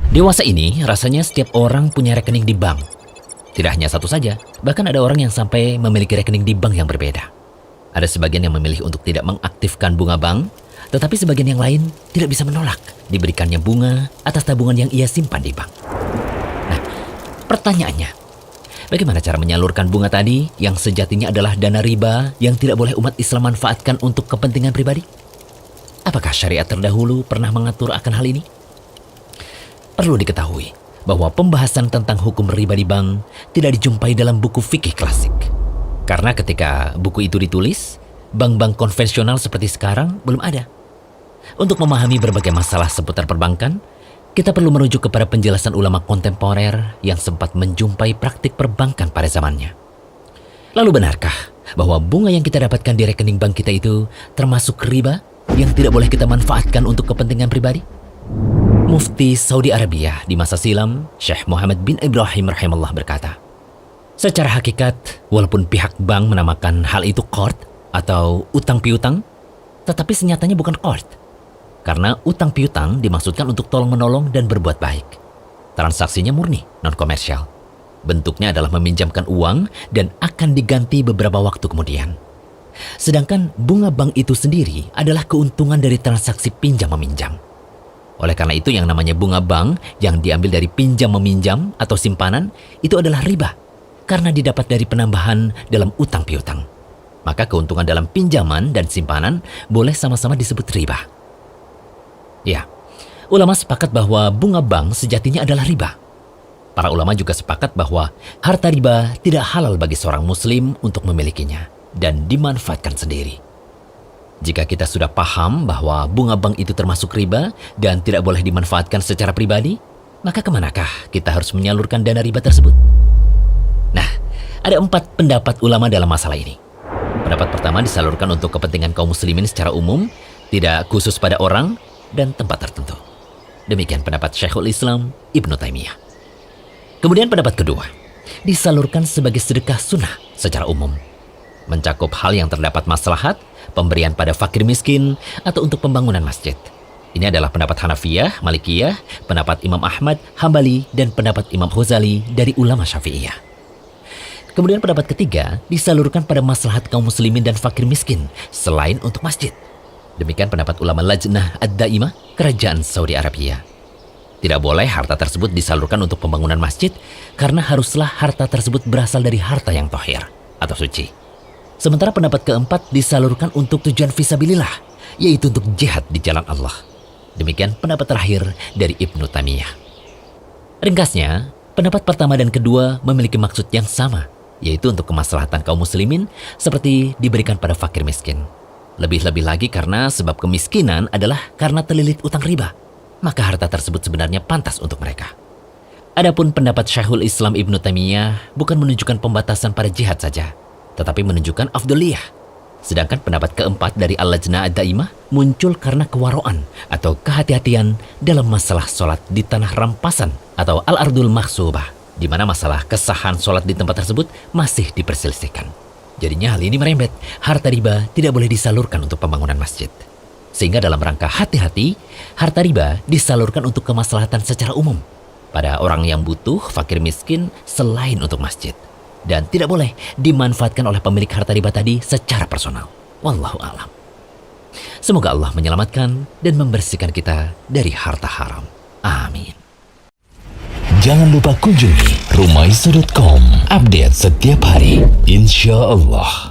Dewasa ini rasanya setiap orang punya rekening di bank. Tidak hanya satu saja, bahkan ada orang yang sampai memiliki rekening di bank yang berbeda. Ada sebagian yang memilih untuk tidak mengaktifkan bunga bank, tetapi sebagian yang lain tidak bisa menolak diberikannya bunga atas tabungan yang ia simpan di bank. Nah, pertanyaannya, bagaimana cara menyalurkan bunga tadi yang sejatinya adalah dana riba yang tidak boleh umat Islam manfaatkan untuk kepentingan pribadi? Apakah syariat terdahulu pernah mengatur akan hal ini? Perlu diketahui bahwa pembahasan tentang hukum riba di bank tidak dijumpai dalam buku fikih klasik. Karena ketika buku itu ditulis, bank-bank konvensional seperti sekarang belum ada. Untuk memahami berbagai masalah seputar perbankan, kita perlu merujuk kepada penjelasan ulama kontemporer yang sempat menjumpai praktik perbankan pada zamannya. Lalu benarkah bahwa bunga yang kita dapatkan di rekening bank kita itu termasuk riba yang tidak boleh kita manfaatkan untuk kepentingan pribadi? Mufti Saudi Arabia di masa silam, Syekh Muhammad bin Ibrahim rahimahullah berkata, secara hakikat, walaupun pihak bank menamakan hal itu qard atau utang piutang, tetapi senyatanya bukan qard. Karena utang piutang dimaksudkan untuk tolong-menolong dan berbuat baik. Transaksinya murni, non-komersial. Bentuknya adalah meminjamkan uang dan akan diganti beberapa waktu kemudian. Sedangkan bunga bank itu sendiri adalah keuntungan dari transaksi pinjam-meminjam. Oleh karena itu yang namanya bunga bank yang diambil dari pinjam-meminjam atau simpanan itu adalah riba karena didapat dari penambahan dalam utang piutang. Maka keuntungan dalam pinjaman dan simpanan boleh sama-sama disebut riba. Ya, ulama sepakat bahwa bunga bank sejatinya adalah riba. Para ulama juga sepakat bahwa harta riba tidak halal bagi seorang muslim untuk memilikinya dan dimanfaatkan sendiri. Jika kita sudah paham bahwa bunga bank itu termasuk riba dan tidak boleh dimanfaatkan secara pribadi, maka kemanakah kita harus menyalurkan dana riba tersebut? Nah, ada 4 pendapat ulama dalam masalah ini. Pendapat pertama disalurkan untuk kepentingan kaum muslimin secara umum, tidak khusus pada orang dan tempat tertentu. Demikian pendapat Syekhul Islam Ibnu Taimiyah. Kemudian pendapat kedua, disalurkan sebagai sedekah sunnah secara umum, mencakup hal yang terdapat maslahat, pemberian pada fakir miskin, atau untuk pembangunan masjid. Ini adalah pendapat Hanafiyah, Malikiyah, pendapat Imam Ahmad, Hambali, dan pendapat Imam Ghazali dari ulama Syafi'iyah. Kemudian pendapat ketiga disalurkan pada maslahat kaum muslimin dan fakir miskin selain untuk masjid. Demikian pendapat ulama Lajnah Ad-Daimah, Kerajaan Saudi Arabia. Tidak boleh harta tersebut disalurkan untuk pembangunan masjid karena haruslah harta tersebut berasal dari harta yang tohir atau suci. Sementara pendapat keempat disalurkan untuk tujuan fisabilillah, yaitu untuk jihad di jalan Allah. Demikian pendapat terakhir dari Ibnu Taimiyah. Ringkasnya, pendapat pertama dan kedua memiliki maksud yang sama, yaitu untuk kemaslahatan kaum muslimin seperti diberikan pada fakir miskin. Lebih-lebih lagi karena sebab kemiskinan adalah karena terlilit utang riba, maka harta tersebut sebenarnya pantas untuk mereka. Adapun pendapat Syekhul Islam Ibnu Taimiyah bukan menunjukkan pembatasan pada jihad saja, tetapi menunjukkan afdoliyah. Sedangkan pendapat keempat dari Al-Lajnah Ad-Daimah muncul karena kewaraan atau kehati-hatian dalam masalah sholat di tanah rampasan atau Al-Ardul Makhsubah, di mana masalah kesahan sholat di tempat tersebut masih diperselisihkan. Jadinya hal ini merembet, harta riba tidak boleh disalurkan untuk pembangunan masjid. Sehingga dalam rangka hati-hati, harta riba disalurkan untuk kemaslahatan secara umum pada orang yang butuh, fakir miskin, selain untuk masjid. Dan tidak boleh dimanfaatkan oleh pemilik harta riba tadi secara personal. Wallahu a'lam. Semoga Allah menyelamatkan dan membersihkan kita dari harta haram. Amin. Jangan lupa kunjungi rumaiso.com. Update setiap hari, insya Allah.